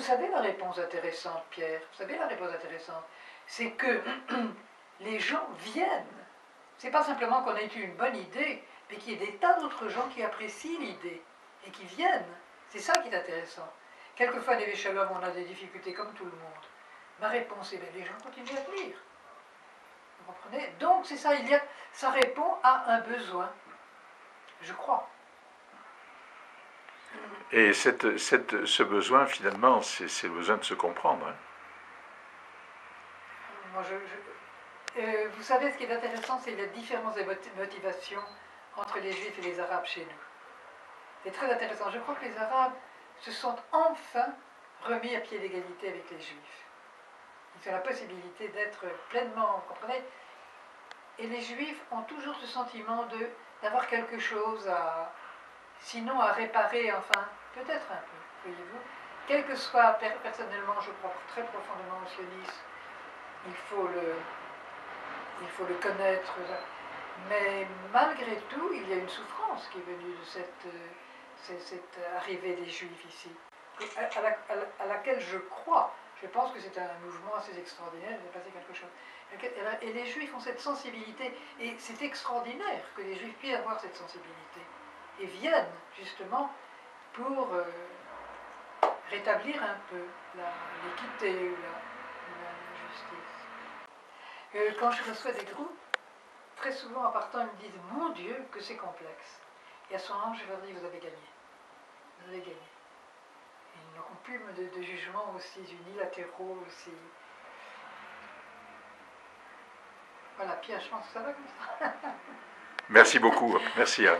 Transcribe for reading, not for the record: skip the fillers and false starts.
savez la réponse intéressante, Pierre, vous savez la réponse intéressante, c'est que les gens viennent. C'est pas simplement qu'on ait eu une bonne idée, mais qu'il y ait des tas d'autres gens qui apprécient l'idée et qui viennent. C'est ça qui est intéressant. Quelquefois, des Shalom, on a des difficultés comme tout le monde. Ma réponse est, les gens continuent à venir. Vous comprenez? Donc, c'est ça, ça répond à un besoin, je crois. Et ce besoin, finalement, c'est le besoin de se comprendre. Hein. Moi, vous savez, ce qui est intéressant, c'est la différence des motivations entre les Juifs et les Arabes chez nous. C'est très intéressant. Je crois que les Arabes se sont enfin remis à pied d'égalité avec les Juifs. Ils ont la possibilité d'être pleinement, vous comprenez? Et les Juifs ont toujours ce sentiment d'avoir quelque chose sinon à réparer, enfin, peut-être un peu, voyez-vous. Quel que soit, personnellement, je crois très profondément au sionisme, il faut le connaître, mais malgré tout, il y a une souffrance qui est venue de cette arrivée des Juifs ici, à laquelle je crois. Je pense que c'est un mouvement assez extraordinaire, il s'est passé quelque chose. Et les Juifs ont cette sensibilité, et c'est extraordinaire que les Juifs puissent avoir cette sensibilité, et viennent justement pour rétablir un peu l'équité ou la justice. Quand je reçois des groupes, très souvent en partant, ils me disent « Mon Dieu, que c'est complexe ». Et à ce moment, je leur dis « Vous avez gagné. Vous avez gagné ». Ils n'auront plus de jugements aussi unilatéraux, aussi... Voilà, Pierre, je pense que ça va comme ça. Merci beaucoup. Merci. Hein.